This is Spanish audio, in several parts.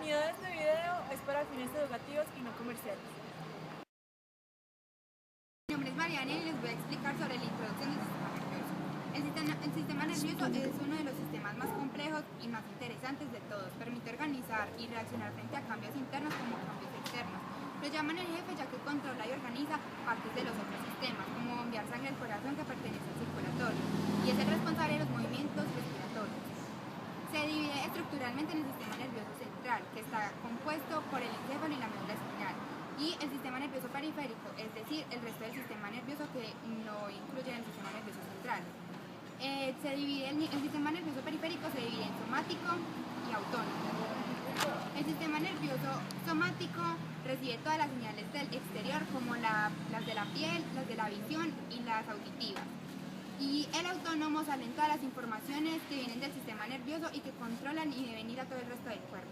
contenido de este video es para fines educativos y no comerciales. Mi nombre es Mariana y les voy a explicar sobre la introducción del sistema nervioso. El sistema nervioso es uno de los sistemas más complejos y más interesantes de todos. Permite organizar y reaccionar frente a cambios internos como cambios externos. Lo llaman el jefe ya que controla y organiza partes de los otros sistemas, como enviar sangre al corazón que pertenece al circulatorio, y es el responsable de los movimientos respiratorios. Se divide estructuralmente en el sistema nervioso central, que está compuesto por el encéfalo y la médula espinal, y el sistema nervioso periférico, es decir, el resto del sistema nervioso que no incluye en el sistema nervioso central. El sistema nervioso periférico se divide en somático y autónomo. El sistema nervioso somático recibe todas las señales del exterior, como las de la piel, las de la visión y las auditivas. Y el autónomo salen todas las informaciones que vienen del sistema nervioso y que controlan y deben ir a todo el resto del cuerpo.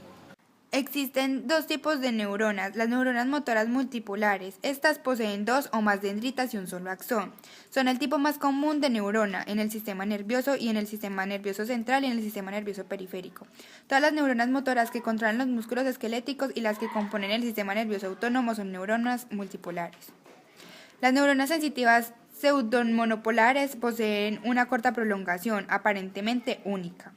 Existen dos tipos de neuronas, las neuronas motoras multipolares. Estas poseen dos o más dendritas y un solo axón. Son el tipo más común de neurona en el sistema nervioso y en el sistema nervioso central y en el sistema nervioso periférico. Todas las neuronas motoras que controlan los músculos esqueléticos y las que componen el sistema nervioso autónomo son neuronas multipolares. Las neuronas sensitivas pseudomonopolares poseen una corta prolongación, aparentemente única,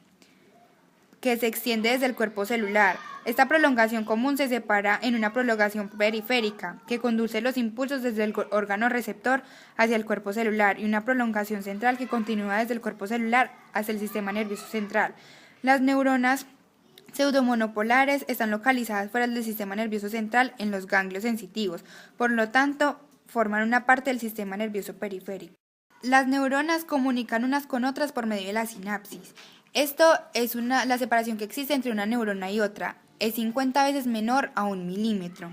que se extiende desde el cuerpo celular. Esta prolongación común se separa en una prolongación periférica, que conduce los impulsos desde el órgano receptor hacia el cuerpo celular, y una prolongación central que continúa desde el cuerpo celular hacia el sistema nervioso central. Las neuronas pseudomonopolares están localizadas fuera del sistema nervioso central en los ganglios sensitivos, por lo tanto, forman una parte del sistema nervioso periférico. Las neuronas comunican unas con otras por medio de la sinapsis. Esto es la separación que existe entre una neurona y otra. Es 50 veces menor a 1 milímetro.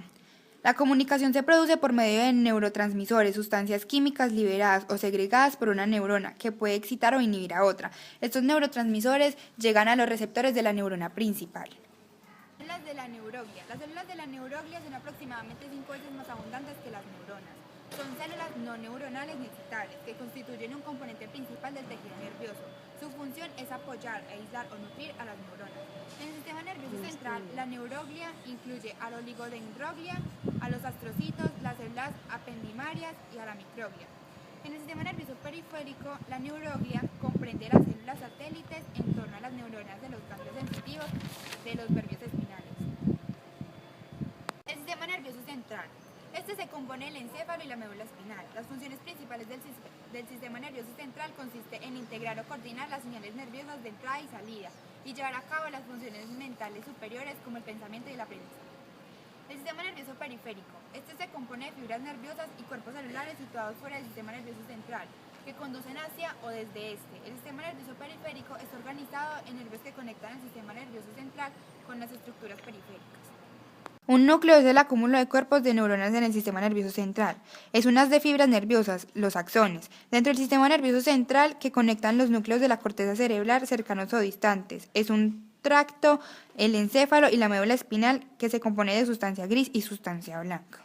La comunicación se produce por medio de neurotransmisores, sustancias químicas liberadas o segregadas por una neurona que puede excitar o inhibir a otra. Estos neurotransmisores llegan a los receptores de la neurona principal. Las células de la neuroglia. Las células de la neuroglia son aproximadamente 5 veces más abundantes que las neuronas. Son células no neuronales ni excitables, que constituyen un componente principal del tejido nervioso. Su función es apoyar, aislar o nutrir a las neuronas. En el sistema nervioso central, la neuroglia incluye a la oligodendroglia, a los astrocitos, las células apendimarias y a la microglia. En el sistema nervioso periférico, la neuroglia comprende las células satélites en torno a las neuronas de los ganglios sensitivos de los nervios espinales. El sistema nervioso central. Este se compone del encéfalo y la médula espinal. Las funciones principales del sistema nervioso central consiste en integrar o coordinar las señales nerviosas de entrada y salida y llevar a cabo las funciones mentales superiores como el pensamiento y el aprendizaje. El sistema nervioso periférico. Este se compone de fibras nerviosas y cuerpos celulares situados fuera del sistema nervioso central, que conducen hacia o desde este. El sistema nervioso periférico está organizado en nervios que conectan el sistema nervioso central con las estructuras periféricas. Un núcleo es el acúmulo de cuerpos de neuronas en el sistema nervioso central. Es un haz de fibras nerviosas, los axones, dentro del sistema nervioso central que conectan los núcleos de la corteza cerebral cercanos o distantes. Es un tracto, el encéfalo y la médula espinal que se compone de sustancia gris y sustancia blanca.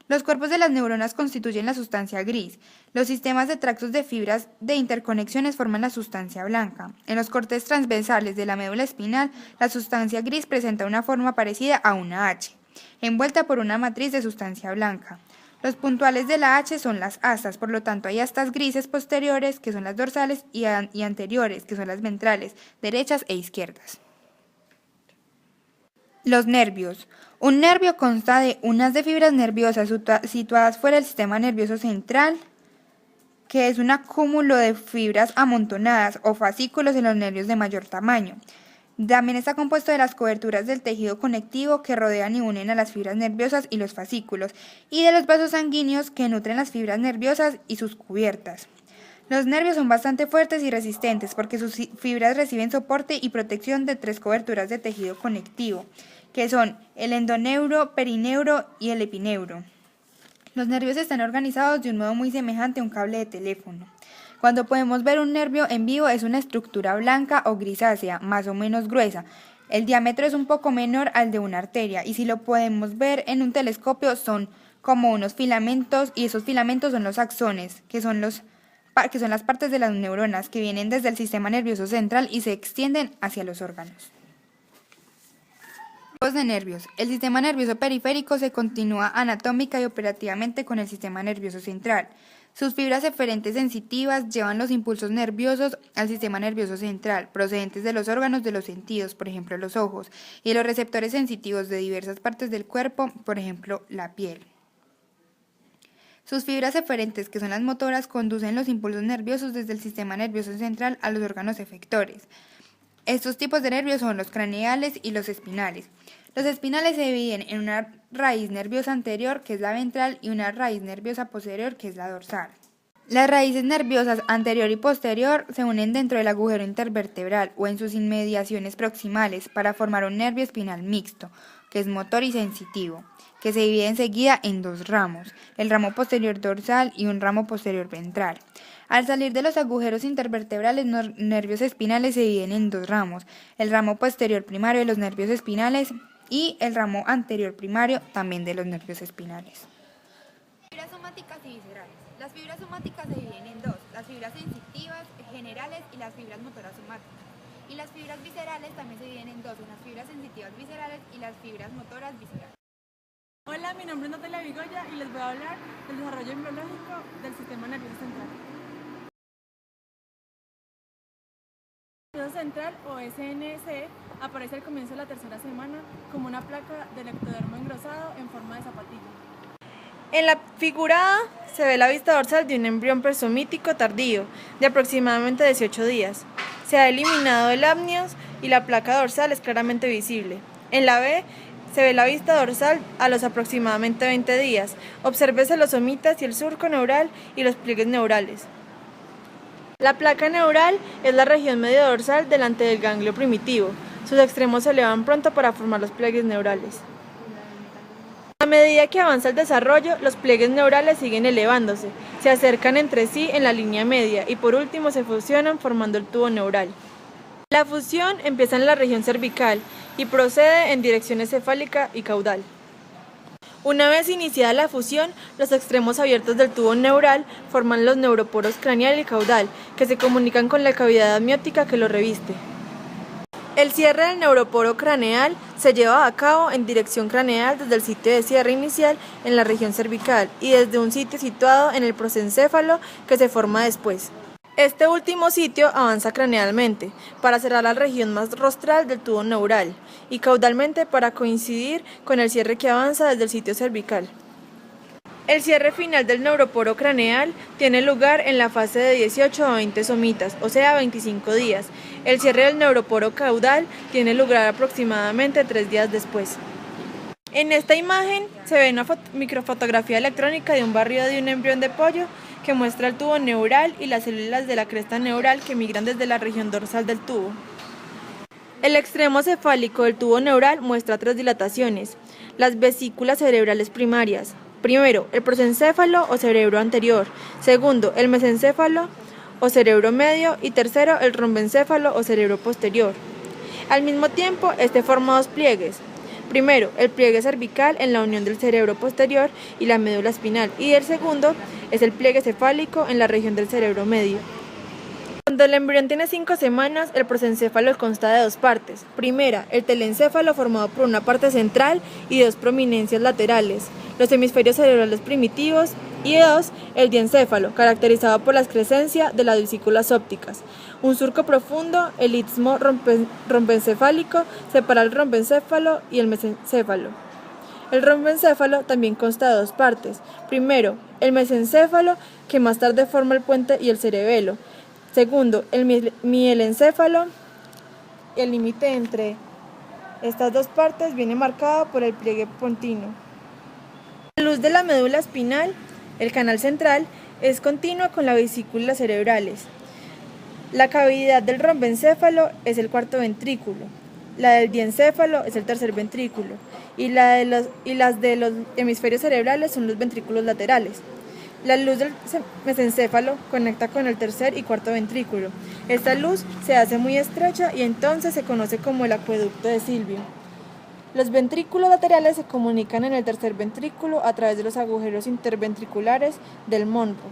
Los cuerpos de las neuronas constituyen la sustancia gris. Los sistemas de tractos de fibras de interconexiones forman la sustancia blanca. En los cortes transversales de la médula espinal, la sustancia gris presenta una forma parecida a una H, envuelta por una matriz de sustancia blanca. Los puntuales de la H son las astas, por lo tanto hay astas grises posteriores, que son las dorsales, y anteriores, que son las ventrales, derechas e izquierdas. Los nervios. Un nervio consta de un haz de fibras nerviosas situadas fuera del sistema nervioso central, que es un acúmulo de fibras amontonadas o fascículos en los nervios de mayor tamaño. También está compuesto de las coberturas del tejido conectivo que rodean y unen a las fibras nerviosas y los fascículos, y de los vasos sanguíneos que nutren las fibras nerviosas y sus cubiertas. Los nervios son bastante fuertes y resistentes porque sus fibras reciben soporte y protección de 3 coberturas de tejido conectivo, que son el endoneuro, perineuro y el epineuro. Los nervios están organizados de un modo muy semejante a un cable de teléfono. Cuando podemos ver un nervio en vivo es una estructura blanca o grisácea, más o menos gruesa. El diámetro es un poco menor al de una arteria y si lo podemos ver en un telescopio son como unos filamentos y esos filamentos son los axones, que son las partes de las neuronas que vienen desde el sistema nervioso central y se extienden hacia los órganos. Tipos de nervios. El sistema nervioso periférico se continúa anatómica y operativamente con el sistema nervioso central. Sus fibras eferentes sensitivas llevan los impulsos nerviosos al sistema nervioso central, procedentes de los órganos de los sentidos, por ejemplo los ojos, y los receptores sensitivos de diversas partes del cuerpo, por ejemplo la piel. Sus fibras eferentes, que son las motoras, conducen los impulsos nerviosos desde el sistema nervioso central a los órganos efectores. Estos tipos de nervios son los craneales y los espinales. Los espinales se dividen en una raíz nerviosa anterior, que es la ventral, y una raíz nerviosa posterior, que es la dorsal. Las raíces nerviosas anterior y posterior se unen dentro del agujero intervertebral o en sus inmediaciones proximales para formar un nervio espinal mixto, que es motor y sensitivo, que se divide enseguida en dos ramos, el ramo posterior dorsal y un ramo posterior ventral. Al salir de los agujeros intervertebrales, los nervios espinales se dividen en dos ramos, el ramo posterior primario de los nervios espinales y el ramo anterior primario también de los nervios espinales. Fibras somáticas y viscerales. Las fibras somáticas se dividen en dos, las fibras sensitivas generales y las fibras motoras somáticas. Y las fibras viscerales también se dividen en dos, las fibras sensitivas viscerales y las fibras motoras viscerales. Hola, mi nombre es Natalia Vigoya y les voy a hablar del desarrollo embriológico del sistema nervioso central. El nervioso central, o SNC, aparece al comienzo de la tercera semana como una placa del ectodermo engrosado en forma de zapatilla. En la figura A se ve la vista dorsal de un embrión presomítico tardío, de aproximadamente 18 días. Se ha eliminado el amnios y la placa dorsal es claramente visible. En la B se ve la vista dorsal a los aproximadamente 20 días. Obsérvese los somitas y el surco neural y los pliegues neurales. La placa neural es la región medio dorsal delante del ganglio primitivo. Sus extremos se elevan pronto para formar los pliegues neurales. A medida que avanza el desarrollo, los pliegues neurales siguen elevándose, se acercan entre sí en la línea media y por último se fusionan formando el tubo neural. La fusión empieza en la región cervical y procede en dirección cefálica y caudal. Una vez iniciada la fusión, los extremos abiertos del tubo neural forman los neuroporos craneal y caudal, que se comunican con la cavidad amniótica que lo reviste. El cierre del neuroporo craneal se lleva a cabo en dirección craneal desde el sitio de cierre inicial en la región cervical y desde un sitio situado en el prosencéfalo que se forma después. Este último sitio avanza cranealmente para cerrar la región más rostral del tubo neural y caudalmente para coincidir con el cierre que avanza desde el sitio cervical. El cierre final del neuroporo craneal tiene lugar en la fase de 18 a 20 somitas, o sea 25 días. El cierre del neuroporo caudal tiene lugar aproximadamente 3 días después. En esta imagen se ve una microfotografía electrónica de un barrido de un embrión de pollo que muestra el tubo neural y las células de la cresta neural que migran desde la región dorsal del tubo. El extremo cefálico del tubo neural muestra 3 dilataciones, las vesículas cerebrales primarias. Primero, el prosencéfalo o cerebro anterior. Segundo, el mesencéfalo o cerebro medio. Y tercero, el rombencéfalo o cerebro posterior. Al mismo tiempo, forma dos pliegues. Primero, el pliegue cervical en la unión del cerebro posterior y la médula espinal. Y el segundo es el pliegue cefálico en la región del cerebro medio. Cuando el embrión tiene 5 semanas, el prosencéfalo consta de dos partes. Primera, el telencéfalo formado por una parte central y dos prominencias laterales, los hemisferios cerebrales primitivos, y 2, el diencéfalo, caracterizado por la excrescencia de las vesículas ópticas. Un surco profundo, el istmo rombencefálico, separa el rombencéfalo y el mesencéfalo. El rombencéfalo también consta de dos partes. Primero, el mesencéfalo, que más tarde forma el puente y el cerebelo. Segundo, el mielencéfalo. El límite entre estas dos partes viene marcado por el pliegue pontino. La luz de la médula espinal, el canal central, es continua con las vesículas cerebrales. La cavidad del rombencéfalo es el cuarto ventrículo, la del diencéfalo es el tercer ventrículo y las de los hemisferios cerebrales son los ventrículos laterales. La luz del mesencéfalo conecta con el tercer y cuarto ventrículo. Esta luz se hace muy estrecha y entonces se conoce como el acueducto de Silvio. Los ventrículos laterales se comunican en el tercer ventrículo a través de los agujeros interventriculares del Monro.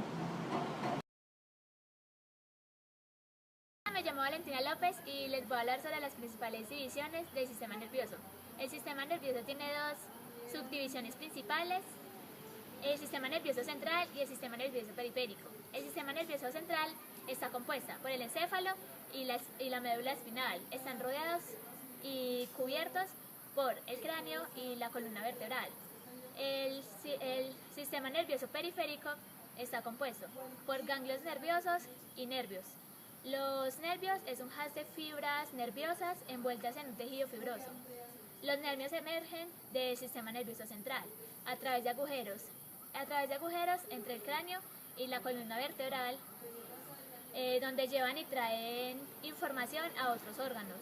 Me llamo Valentina López. López y les voy a hablar sobre las principales divisiones del sistema nervioso. El sistema nervioso tiene dos subdivisiones principales: el sistema nervioso central y el sistema nervioso periférico. El sistema nervioso central está compuesta por el encéfalo y la médula espinal. Están rodeados y cubiertos por el cráneo y la columna vertebral. El sistema nervioso periférico está compuesto por ganglios nerviosos y nervios. Los nervios es un haz de fibras nerviosas envueltas en un tejido fibroso. Los nervios emergen del sistema nervioso central a través de agujeros entre el cráneo y la columna vertebral, donde llevan y traen información a otros órganos.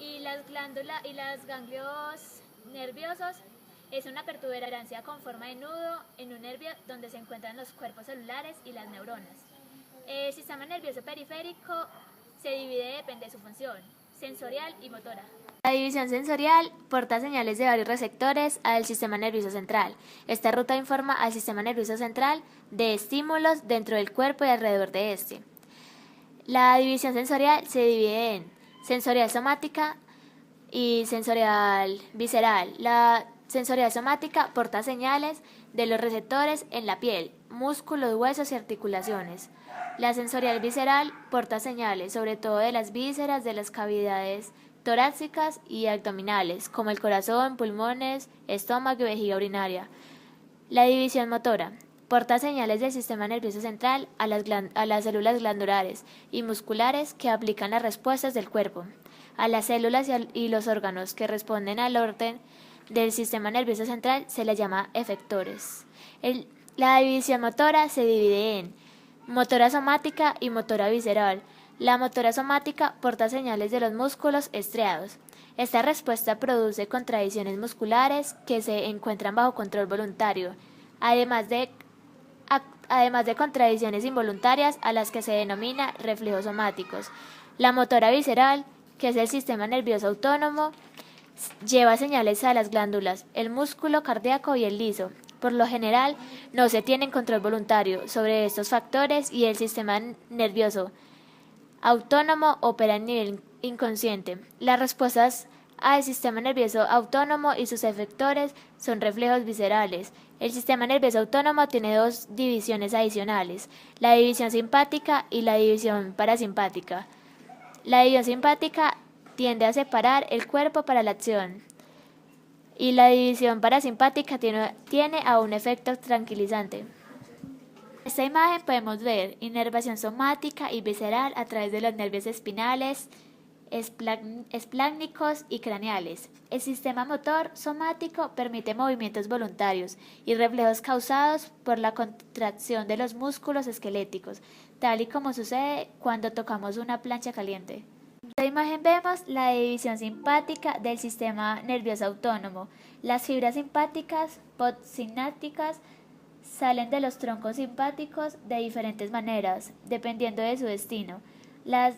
Y los ganglios nerviosos es una protuberancia con forma de nudo en un nervio donde se encuentran los cuerpos celulares y las neuronas. El sistema nervioso periférico se divide, depende de su función sensorial y motora. La división sensorial porta señales de varios receptores al sistema nervioso central. Esta ruta informa al sistema nervioso central de estímulos dentro del cuerpo y alrededor de este. La división sensorial se divide en sensorial somática y sensorial visceral. La sensorial somática porta señales de los receptores en la piel, músculos, huesos y articulaciones. La sensorial visceral porta señales sobre todo de las vísceras de las cavidades torácicas y abdominales, como el corazón, pulmones, estómago y vejiga urinaria. La división motora porta señales del sistema nervioso central a las células glandulares y musculares que aplican las respuestas del cuerpo, a las células y los órganos que responden al orden del sistema nervioso central se les llama efectores. La división motora se divide en motora somática y motora visceral. La motora somática porta señales de los músculos estriados. Esta respuesta produce contracciones musculares que se encuentran bajo control voluntario, además de contracciones involuntarias a las que se denomina reflejos somáticos. La motora visceral, que es el sistema nervioso autónomo, lleva señales a las glándulas, el músculo cardíaco y el liso. Por lo general, no se tiene control voluntario sobre estos factores y el sistema nervioso autónomo opera a nivel inconsciente. Las respuestas al sistema nervioso autónomo y sus efectores son reflejos viscerales. El sistema nervioso autónomo tiene dos divisiones adicionales: la división simpática y la división parasimpática. La división simpática tiende a separar el cuerpo para la acción y la división parasimpática tiene a un efecto tranquilizante. En esta imagen podemos ver inervación somática y visceral a través de los nervios espinales, espláncnicos y craneales. El sistema motor somático permite movimientos voluntarios y reflejos causados por la contracción de los músculos esqueléticos, tal y como sucede cuando tocamos una plancha caliente. En esta imagen vemos la división simpática del sistema nervioso autónomo. Las fibras simpáticas postsinápticas salen de los troncos simpáticos de diferentes maneras, dependiendo de su destino. Las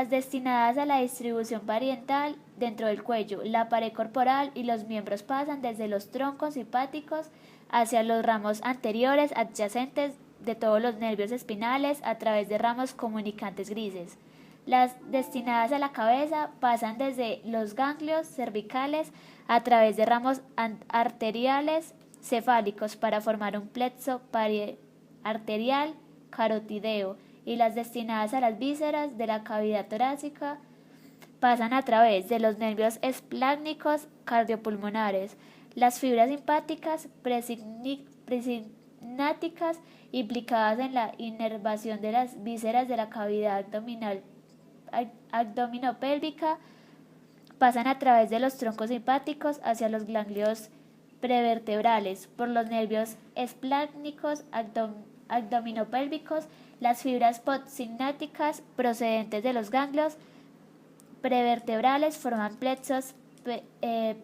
destinadas a la distribución parietal dentro del cuello, la pared corporal y los miembros pasan desde los troncos simpáticos hacia los ramos anteriores adyacentes de todos los nervios espinales a través de ramos comunicantes grises. Las destinadas a la cabeza pasan desde los ganglios cervicales a través de ramos arteriales cefálicos para formar un plexo arterial carotideo, y las destinadas a las vísceras de la cavidad torácica pasan a través de los nervios espláncnicos cardiopulmonares. Las fibras simpáticas presináticas implicadas en la inervación de las vísceras de la cavidad abdominopélvica pasan a través de los troncos simpáticos hacia los ganglios prevertebrales por los nervios espláncnicos abdominopélvicos. Las fibras postsinápticas procedentes de los ganglios prevertebrales forman plexos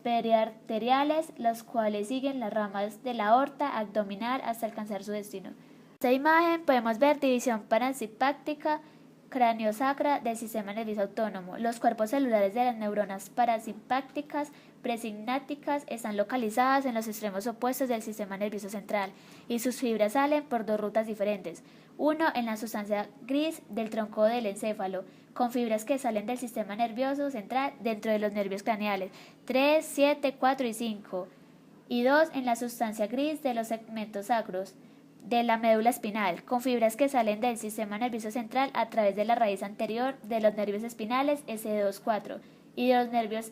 periarteriales, los cuales siguen las ramas de la aorta abdominal hasta alcanzar su destino. En esta imagen podemos ver división parasimpática craneosacra del sistema nervioso autónomo. Los cuerpos celulares de las neuronas parasimpáticas presinápticas están localizadas en los extremos opuestos del sistema nervioso central y sus fibras salen por dos rutas diferentes. Uno en la sustancia gris del tronco del encéfalo, con fibras que salen del sistema nervioso central dentro de los nervios craneales 3, 7, 4 y 5. Y dos en la sustancia gris de los segmentos sacros de la médula espinal, con fibras que salen del sistema nervioso central a través de la raíz anterior de los nervios espinales S2-4 y de los nervios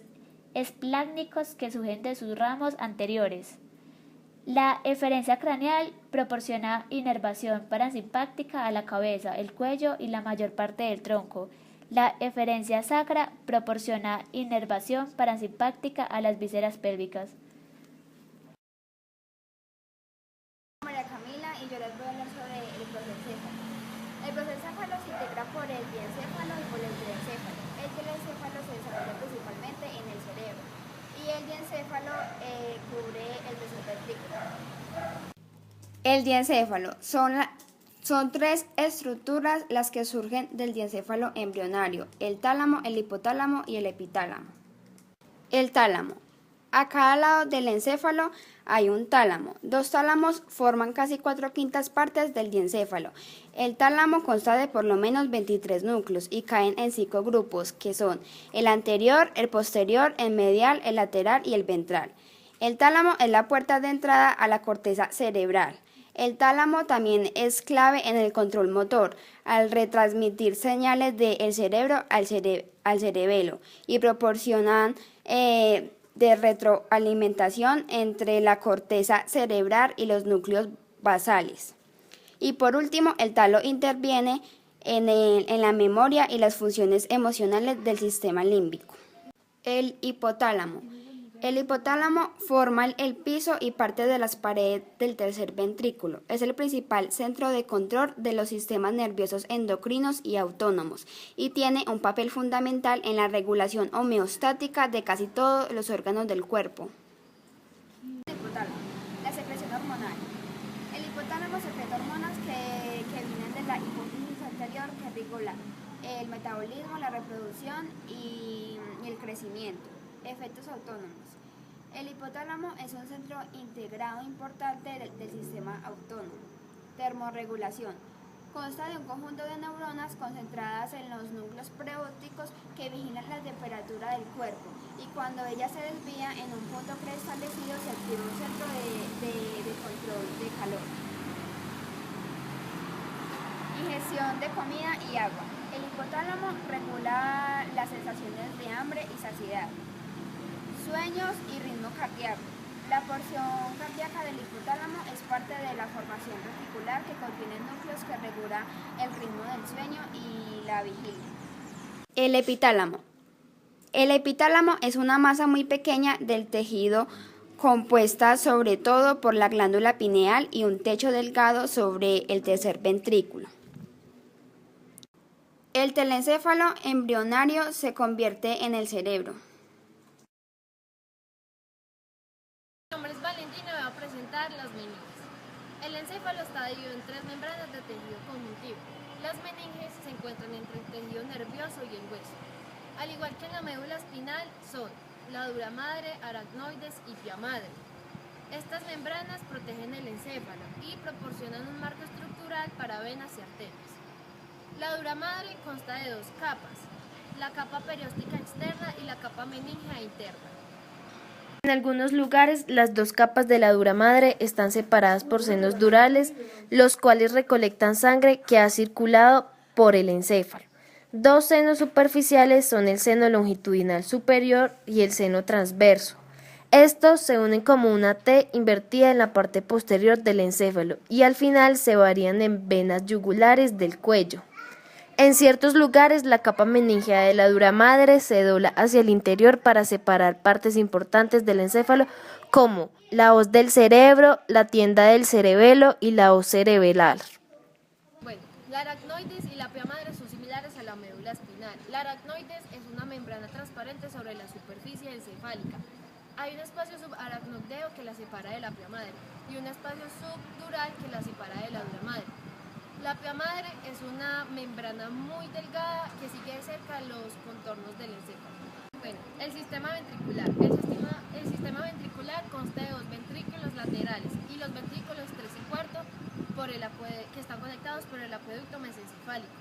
esplácnicos que surgen de sus ramos anteriores. La eferencia craneal proporciona inervación parasimpática a la cabeza, el cuello y la mayor parte del tronco. La eferencia sacra proporciona inervación parasimpática a las vísceras pélvicas. María Camila y yo les voy a hablar sobre el prosencéfalo. El prosencéfalo se integra por el diencéfalo y por el telencéfalo. El telencéfalo se desarrolla principalmente en el cerebro y el diencéfalo cubre el mesoventrículo. El diencéfalo son tres estructuras las que surgen del diencéfalo embrionario: el tálamo, el hipotálamo y el epitálamo. El tálamo. A cada lado del encéfalo hay un tálamo. Dos tálamos forman casi 4/5 partes del diencéfalo. El tálamo consta de por lo menos 23 núcleos y caen en 5 grupos, que son el anterior, el posterior, el medial, el lateral y el ventral. El tálamo es la puerta de entrada a la corteza cerebral. El tálamo también es clave en el control motor, al retransmitir señales del cerebro al cerebelo y proporcionan de retroalimentación entre la corteza cerebral y los núcleos basales. Y por último, el tálamo interviene en la memoria y las funciones emocionales del sistema límbico. El hipotálamo. El hipotálamo forma el piso y parte de las paredes del tercer ventrículo. Es el principal centro de control de los sistemas nerviosos endocrinos y autónomos y tiene un papel fundamental en la regulación homeostática de casi todos los órganos del cuerpo. El hipotálamo, la secreción hormonal. El hipotálamo secreta hormonas que vienen de la hipófisis anterior que regula el metabolismo, la reproducción y el crecimiento. Efectos autónomos. El hipotálamo es un centro integrado importante del sistema autónomo. Termorregulación. Consta de un conjunto de neuronas concentradas en los núcleos preópticos que vigilan la temperatura del cuerpo y cuando ella se desvía en un punto preestablecido se activa un centro de control de calor. Ingestión de comida y agua. El hipotálamo regula las sensaciones de hambre y saciedad, sueños y ritmo cardíaco. La porción cardíaca del hipotálamo es parte de la formación reticular que contiene núcleos que regula el ritmo del sueño y la vigilia. El epitálamo. El epitálamo es una masa muy pequeña del tejido compuesta sobre todo por la glándula pineal y un techo delgado sobre el tercer ventrículo. El telencéfalo embrionario se convierte en el cerebro. Mi nombre es Valentina y voy a presentar las meninges. El encéfalo está dividido en 3 membranas de tejido conjuntivo. Las meninges se encuentran entre el tejido nervioso y el hueso. Al igual que en la médula espinal, son la dura madre, aracnoides y pia madre. Estas membranas protegen el encéfalo y proporcionan un marco estructural para venas y arterias. La dura madre consta de 2 capas, la capa perióstica externa y la capa meningea interna. En algunos lugares, las 2 capas de la dura madre están separadas por senos durales, los cuales recolectan sangre que ha circulado por el encéfalo. 2 senos superficiales son el seno longitudinal superior y el seno transverso. Estos se unen como una T invertida en la parte posterior del encéfalo y al final se varían en venas yugulares del cuello. En ciertos lugares, la capa meningea de la dura madre se dobla hacia el interior para separar partes importantes del encéfalo, como la hoz del cerebro, la tienda del cerebelo y la hoz cerebelar. Bueno, la aracnoides y la pia madre son similares a la médula espinal. La aracnoides es una membrana transparente sobre la superficie encefálica. Hay un espacio subaracnoideo que la separa de la pia madre y un espacio subdural que la separa de la dura madre. La pía madre es una membrana muy delgada que sigue de cerca los contornos del encéfalo. Bueno, el sistema ventricular. El sistema ventricular consta de dos ventrículos laterales y los ventrículos 3 y cuarto que están conectados por el acueducto mesencefálico.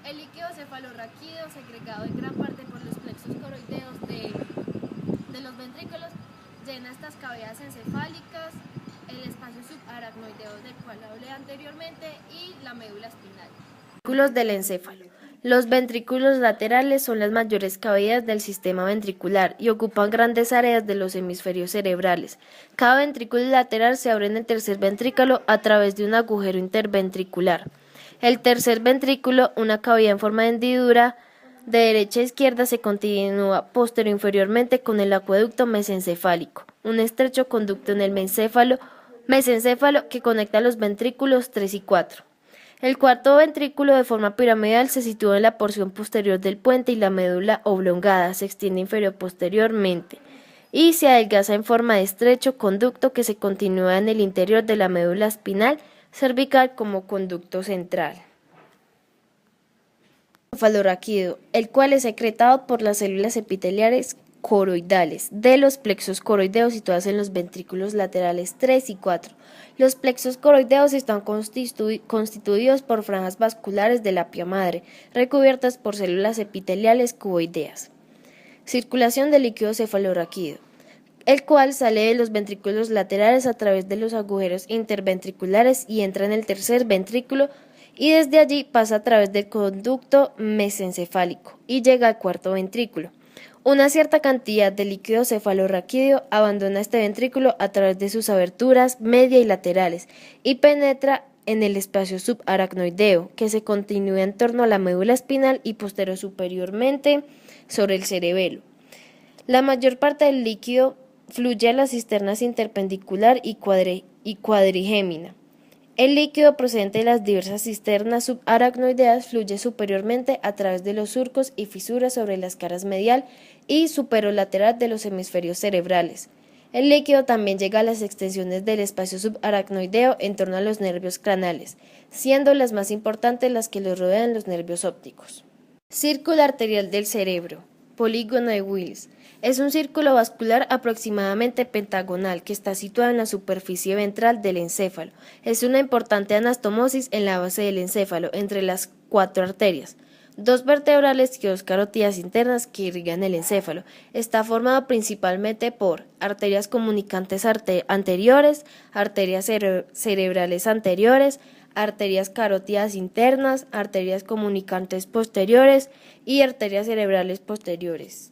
El líquido cefalorraquídeo, segregado en gran parte por los plexos coroideos de los ventrículos, llena estas cavidades encefálicas, el espacio subaracnoideo del cual hablé anteriormente y la médula espinal. Ventrículos del encéfalo. Los ventrículos laterales son las mayores cavidades del sistema ventricular y ocupan grandes áreas de los hemisferios cerebrales. Cada ventrículo lateral se abre en el tercer ventrículo a través de un agujero interventricular. El tercer ventrículo, una cavidad en forma de hendidura, de derecha a izquierda se continúa posterior-inferiormente con el acueducto mesencefálico, un estrecho conducto en el mesencéfalo que conecta los ventrículos 3 y 4. El cuarto ventrículo de forma piramidal se sitúa en la porción posterior del puente y la médula oblongada se extiende inferior-posteriormente y se adelgaza en forma de estrecho conducto que se continúa en el interior de la médula espinal cervical como conducto central. Cefalorraquídeo, el cual es secretado por las células epiteliales coroidales de los plexos coroideos situados en los ventrículos laterales 3 y 4. Los plexos coroideos están constituidos por franjas vasculares de la pía madre, recubiertas por células epiteliales cuboideas. Circulación del líquido cefalorraquídeo, el cual sale de los ventrículos laterales a través de los agujeros interventriculares y entra en el tercer ventrículo y desde allí pasa a través del conducto mesencefálico y llega al cuarto ventrículo. Una cierta cantidad de líquido cefalorraquídeo abandona este ventrículo a través de sus aberturas media y laterales y penetra en el espacio subaracnoideo, que se continúa en torno a la médula espinal y posterior superiormente sobre el cerebelo. La mayor parte del líquido fluye a las cisternas interpendicular y cuadrigémina. El líquido procedente de las diversas cisternas subaracnoideas fluye superiormente a través de los surcos y fisuras sobre las caras medial y superolateral de los hemisferios cerebrales. El líquido también llega a las extensiones del espacio subaracnoideo en torno a los nervios craneales, siendo las más importantes las que los rodean los nervios ópticos. Círculo arterial del cerebro, polígono de Willis. Es un círculo vascular aproximadamente pentagonal que está situado en la superficie ventral del encéfalo. Es una importante anastomosis en la base del encéfalo, entre las 4 arterias, 2 vertebrales y 2 carotidas internas que irrigan el encéfalo. Está formado principalmente por arterias comunicantes anteriores, arterias cerebrales anteriores, arterias carotidas internas, arterias comunicantes posteriores y arterias cerebrales posteriores.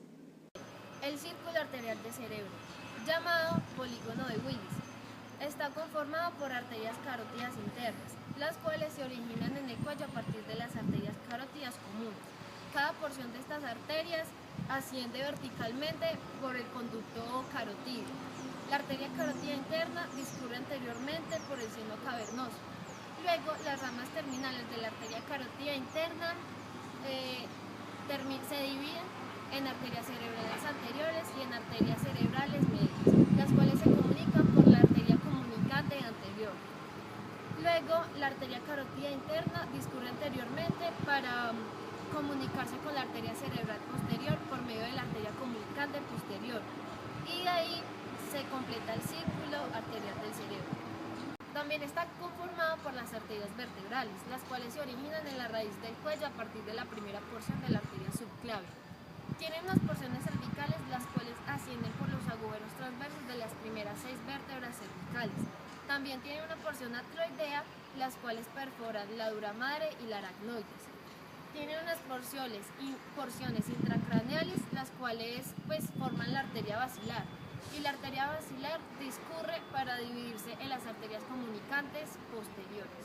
El círculo arterial del cerebro, llamado polígono de Willis, está conformado por arterias carótidas internas, las cuales se originan en el cuello a partir de las arterias carótidas comunes. Cada porción de estas arterias asciende verticalmente por el conducto carotídeo. La arteria carótida interna discurre anteriormente por el seno cavernoso. Luego, las ramas terminales de la arteria carótida interna se dividen en arterias cerebrales anteriores y en arterias cerebrales medias, las cuales se comunican por la arteria comunicante anterior. Luego, la arteria carótida interna discurre anteriormente para comunicarse con la arteria cerebral posterior por medio de la arteria comunicante posterior, y de ahí se completa el círculo arterial del cerebro. También está conformado por las arterias vertebrales, las cuales se originan en la raíz del cuello a partir de la primera porción de la arteria subclave. Tienen unas porciones cervicales, las cuales ascienden por los agujeros transversos de las primeras 6 vértebras cervicales. También tienen una porción atroidea, las cuales perforan la dura madre y la aracnoides. Tienen unas porciones intracraneales, las cuales forman la arteria basilar. Y la arteria basilar discurre para dividirse en las arterias comunicantes posteriores.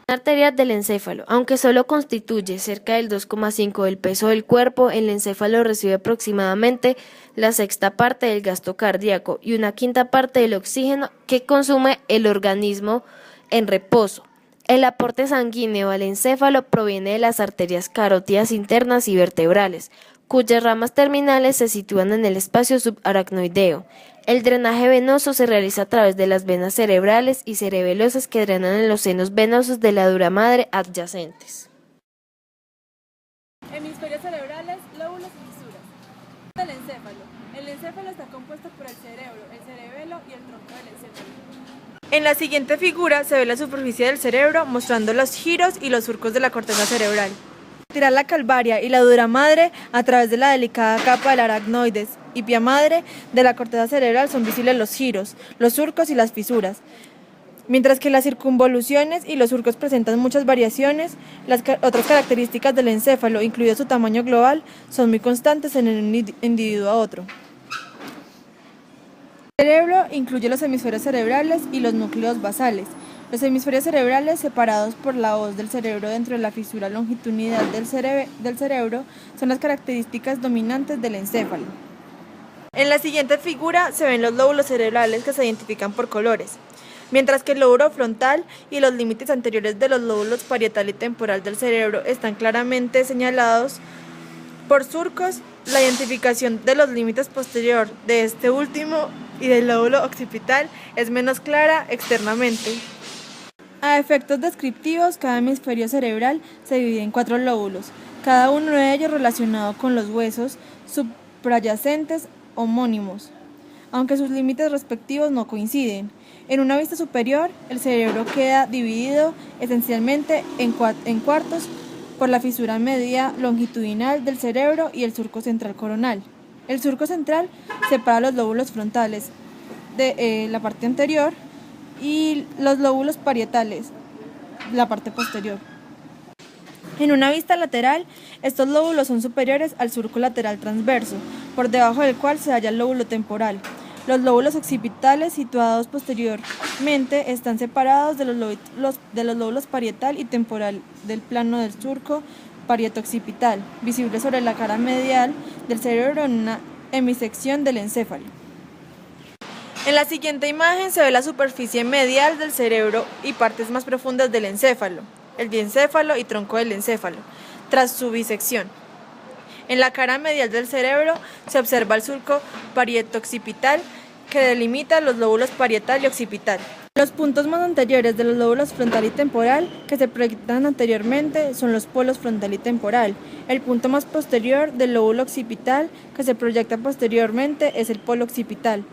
Arterias del encéfalo. Aunque solo constituye cerca del 2,5% del peso del cuerpo, el encéfalo recibe aproximadamente la sexta parte del gasto cardíaco y una quinta parte del oxígeno que consume el organismo en reposo. El aporte sanguíneo al encéfalo proviene de las arterias carótidas internas y vertebrales, cuyas ramas terminales se sitúan en el espacio subaracnoideo. El drenaje venoso se realiza a través de las venas cerebrales y cerebelosas que drenan en los senos venosos de la dura madre adyacentes. Hemisferios cerebrales, lóbulos y fisuras. El encéfalo. El encéfalo está compuesto por el cerebro, el cerebelo y el tronco del encéfalo. En la siguiente figura se ve la superficie del cerebro mostrando los giros y los surcos de la corteza cerebral. Tirar la calvaria y la dura madre a través de la delicada capa del aracnoides y pia madre de la corteza cerebral son visibles los giros, los surcos y las fisuras. Mientras que las circunvoluciones y los surcos presentan muchas variaciones, las otras características del encéfalo, incluido su tamaño global, son muy constantes en un individuo a otro. El cerebro incluye los hemisferios cerebrales y los núcleos basales. Los hemisferios cerebrales, separados por la hoz del cerebro dentro de la fisura longitudinal del cerebro, son las características dominantes del encéfalo. En la siguiente figura se ven los lóbulos cerebrales que se identifican por colores, mientras que el lóbulo frontal y los límites anteriores de los lóbulos parietal y temporal del cerebro están claramente señalados por surcos. La identificación de los límites posterior de este último y del lóbulo occipital es menos clara externamente. A efectos descriptivos, cada hemisferio cerebral se divide en 4 lóbulos, cada uno de ellos relacionado con los huesos suprayacentes homónimos, aunque sus límites respectivos no coinciden. En una vista superior, el cerebro queda dividido esencialmente en cuartos por la fisura media longitudinal del cerebro y el surco central coronal. El surco central separa los lóbulos frontales de la parte anterior y los lóbulos parietales, la parte posterior. En una vista lateral, estos lóbulos son superiores al surco lateral transverso, por debajo del cual se halla el lóbulo temporal. Los lóbulos occipitales, situados posteriormente, están separados de los lóbulos parietal y temporal del plano del surco parieto-occipital, visible sobre la cara medial del cerebro en una hemisección del encéfalo. En la siguiente imagen se ve la superficie medial del cerebro y partes más profundas del encéfalo, el diencéfalo y tronco del encéfalo, tras su bisección. En la cara medial del cerebro se observa el surco parieto-occipital que delimita los lóbulos parietal y occipital. Los puntos más anteriores de los lóbulos frontal y temporal que se proyectan anteriormente son los polos frontal y temporal. El punto más posterior del lóbulo occipital que se proyecta posteriormente es el polo occipital.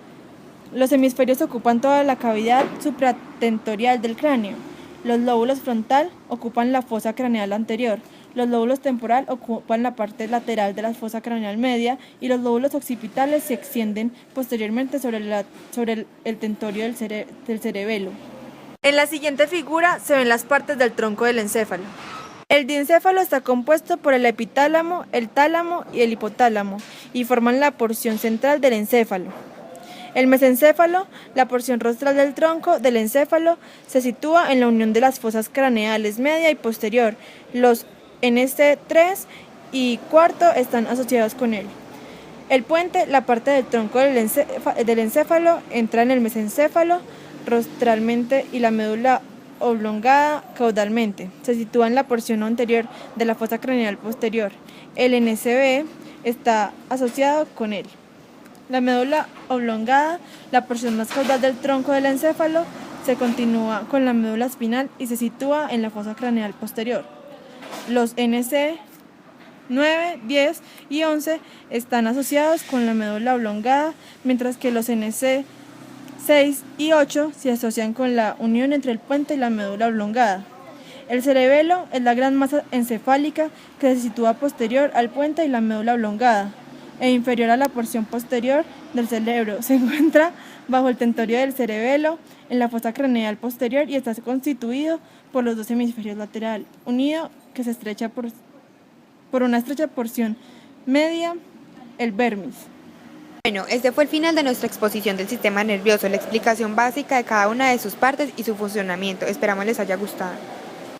Los hemisferios ocupan toda la cavidad supratentorial del cráneo. Los lóbulos frontal ocupan la fosa craneal anterior. Los lóbulos temporal ocupan la parte lateral de la fosa craneal media y los lóbulos occipitales se extienden posteriormente sobre el tentorio del cerebelo. En la siguiente figura se ven las partes del tronco del encéfalo. El diencéfalo está compuesto por el epitálamo, el tálamo y el hipotálamo y forman la porción central del encéfalo. El mesencéfalo, la porción rostral del tronco del encéfalo, se sitúa en la unión de las fosas craneales media y posterior. Los NC3 y cuarto están asociados con él. El puente, la parte del tronco del encéfalo, entra en el mesencéfalo rostralmente y la médula oblongada caudalmente. Se sitúa en la porción anterior de la fosa craneal posterior. El NCB está asociado con él. La médula oblongada, la porción más caudal del tronco del encéfalo, se continúa con la médula espinal y se sitúa en la fosa craneal posterior. Los NC 9, 10 y 11 están asociados con la médula oblongada, mientras que los NC 6 y 8 se asocian con la unión entre el puente y la médula oblongada. El cerebelo es la gran masa encefálica que se sitúa posterior al puente y la médula oblongada e inferior a la porción posterior del cerebro. Se encuentra bajo el tentorio del cerebelo, en la fosa craneal posterior y está constituido por los dos hemisferios lateral, unido que se estrecha por una estrecha porción media, el vermis. Bueno, este fue el final de nuestra exposición del sistema nervioso, la explicación básica de cada una de sus partes y su funcionamiento. Esperamos les haya gustado.